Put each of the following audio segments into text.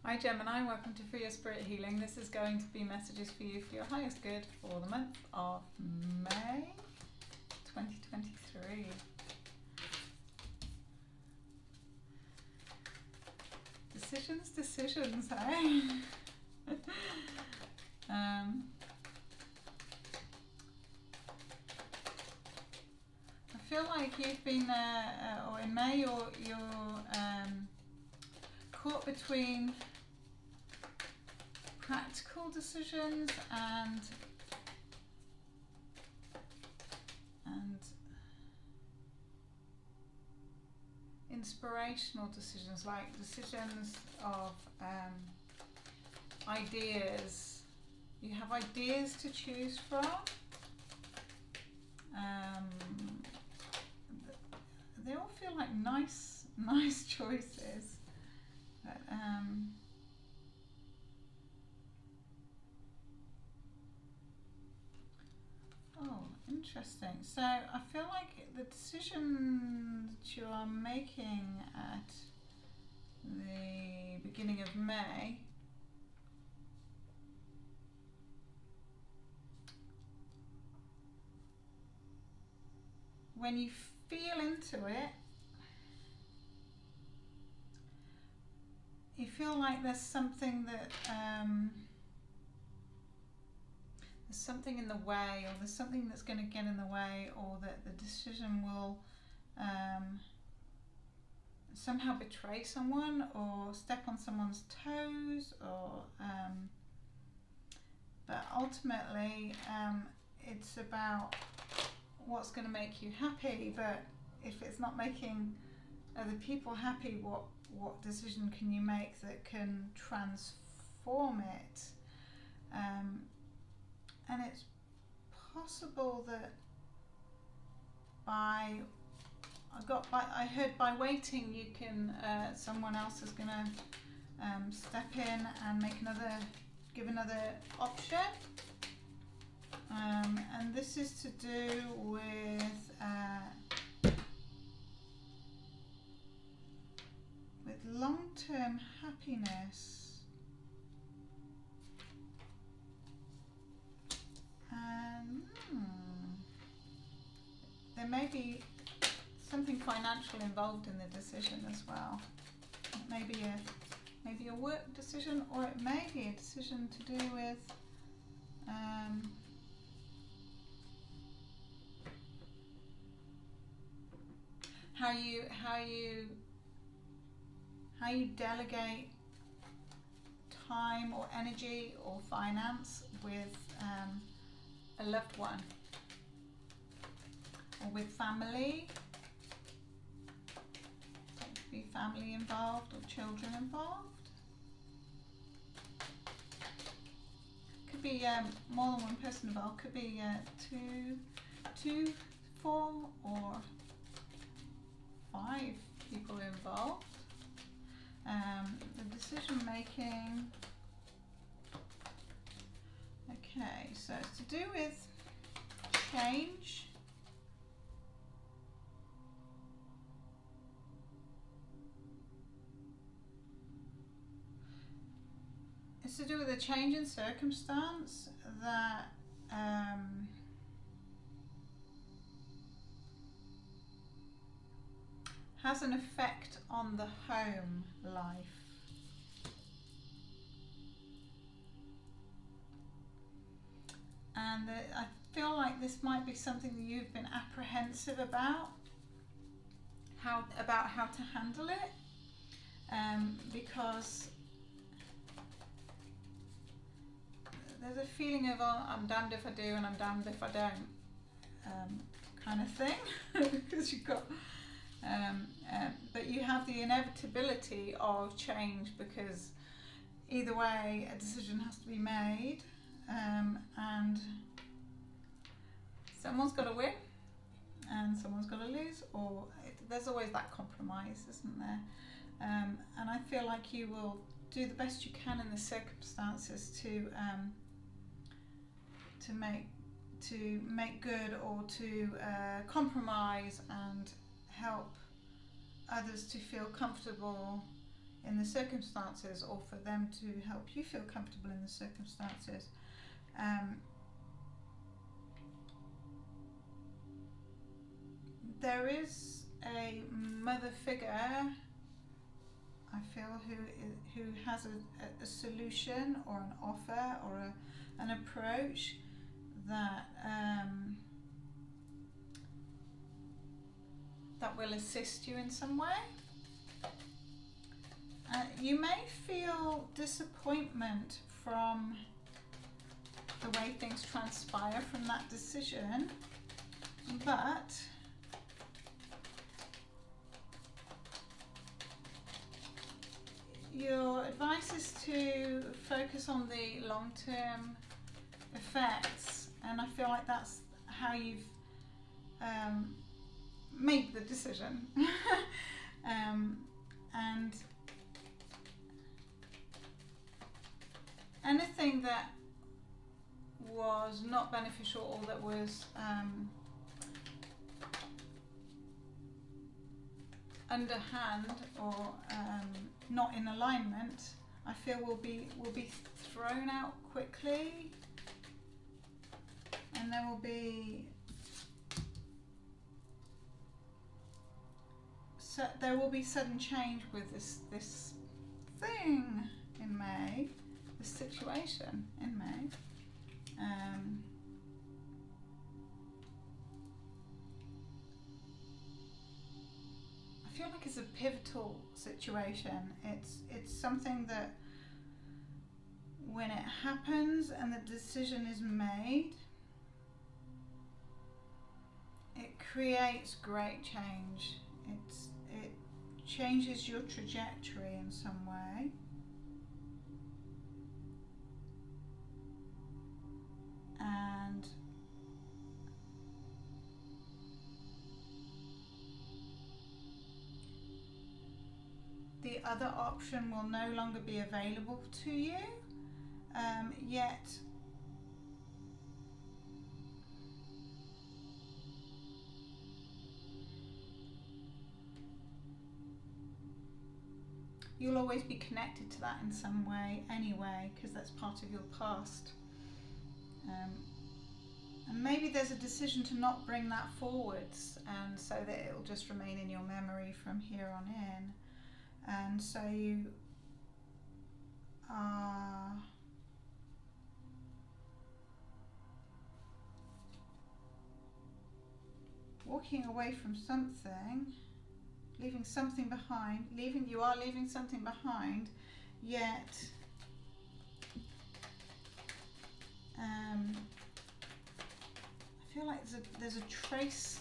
Hi Gemini, welcome to For Your Spirit Healing. This is going to be messages for you for your highest good for the month of May 2023. Decisions, hey? I feel like you've been, or in May, you're caught between practical decisions and inspirational decisions, like decisions of ideas. You have ideas to choose from. They all feel like nice choices. But, oh, interesting. So I feel like the decision that you are making at the beginning of May when you feel into it, you feel like there's something that there's something in the way, or there's something that's going to get in the way, or that the decision will somehow betray someone or step on someone's toes, or but ultimately it's about what's going to make you happy. But if it's not making other people happy, what decision can you make that can transform it? And it's possible that I heard by waiting you can, someone else is going to step in and give another option. And this is to do with long-term happiness. And there may be something financial involved in the decision as well. It may be a work decision, or it may be a decision to do with how you delegate time or energy or finance with a loved one, or with family. There could be family involved or children involved. Could be more than one person involved. Could be two, 4, or 5 people involved. The decision making. Okay, so it's to do with change. It's to do with a change in circumstance that has an effect on the home life. And I feel like this might be something that you've been apprehensive about how to handle it, because there's a feeling of, oh, I'm damned if I do and I'm damned if I don't, kind of thing. Because you've got but you have the inevitability of change, because either way a decision has to be made, and someone's got to win and someone's got to lose, or there's always that compromise, isn't there? And I feel like you will do the best you can in the circumstances to make good, or to compromise and help others to feel comfortable in the circumstances, or for them to help you feel comfortable in the circumstances. There is a mother figure, I feel, who has a solution or an offer or an approach that that will assist you in some way. You may feel disappointment from the way things transpire from that decision, but your advice is to focus on the long-term effects, and I feel like that's how you've made the decision. And anything that was not beneficial or that was underhand or not in alignment, I feel will be thrown out quickly, and there will be sudden change with this thing in May, this situation in May. I feel like it's a pivotal situation. It's something that when it happens and the decision is made, it creates great change. It changes your trajectory in some way. And the other option will no longer be available to you, yet you'll always be connected to that in some way anyway, because that's part of your past. And maybe there's a decision to not bring that forwards, and so that it'll just remain in your memory from here on in. And so you are walking away from something, leaving something behind, you are leaving something behind, yet I feel like there's a trace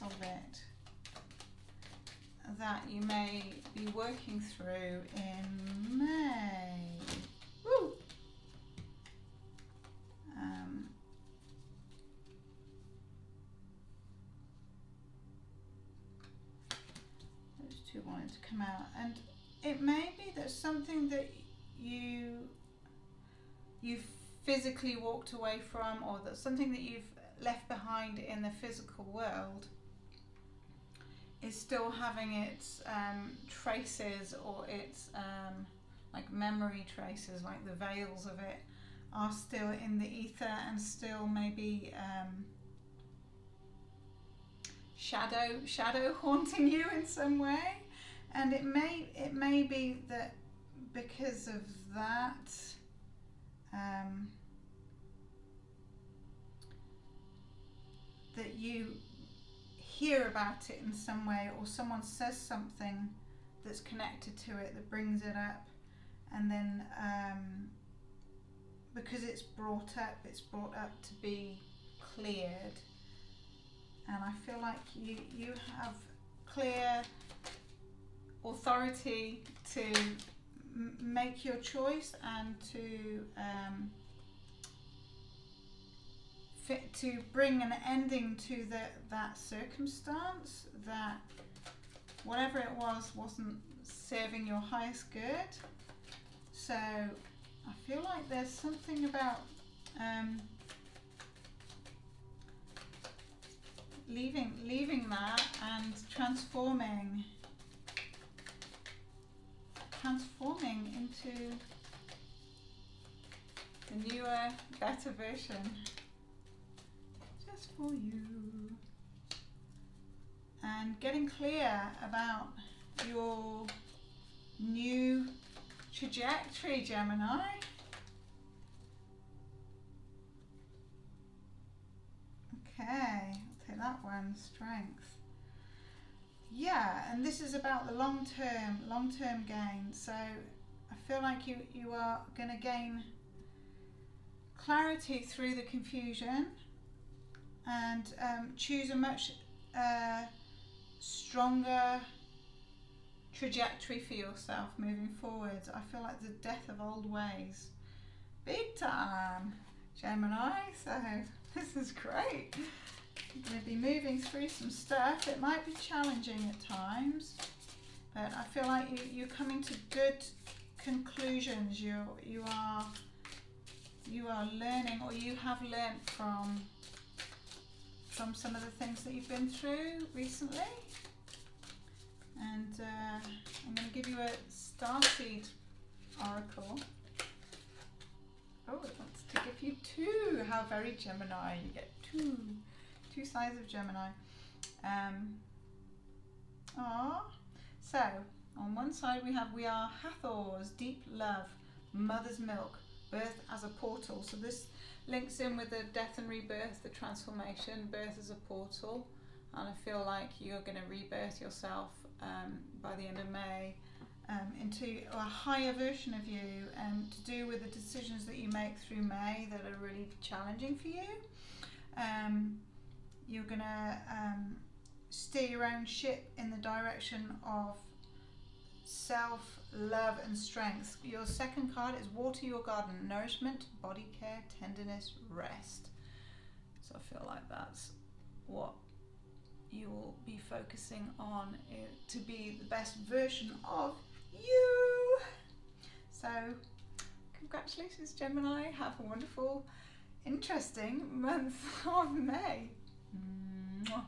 of it that you may be working through in May. Woo! Those two wanted to come out, and it may be that something that you physically walked away from, or that something that you've left behind in the physical world is still having its traces, or its like memory traces, like the veils of it are still in the ether and still maybe shadow haunting you in some way. And it may be that because of that that you hear about it in some way, or someone says something that's connected to it that brings it up, and then because it's brought up to be cleared. And I feel like you have clear authority to make your choice and to bring an ending to that circumstance, that whatever it wasn't serving your highest good. So I feel like there's something about leaving that and transforming transforming into the newer, better version. Just for you. And getting clear about your new trajectory, Gemini. Okay, I'll take that one, strength. Yeah, and this is about the long-term gain. So I feel like you are going to gain clarity through the confusion and choose a much stronger trajectory for yourself moving forwards. I feel like the death of old ways. Big time, Gemini. So this is great. You're going to be moving through some stuff. It might be challenging at times, but I feel like you're coming to good conclusions. You are learning, or you have learnt from some of the things that you've been through recently. And I'm going to give you a starseed oracle. Oh, it wants to give you two. How very Gemini. You get two sides of Gemini. So on one side we are Hathor's deep love, mother's milk, birth as a portal. So this links in with the death and rebirth, the transformation, birth as a portal. And I feel like you're going to rebirth yourself by the end of May into a higher version of you, to do with the decisions that you make through May that are really challenging for you. You're going to steer your own ship in the direction of self-love and strength. Your second card is water your garden, nourishment, body care, tenderness, rest. So I feel like that's what you will be focusing on to be the best version of you. So congratulations, Gemini. Have a wonderful, interesting month of May. Mwah.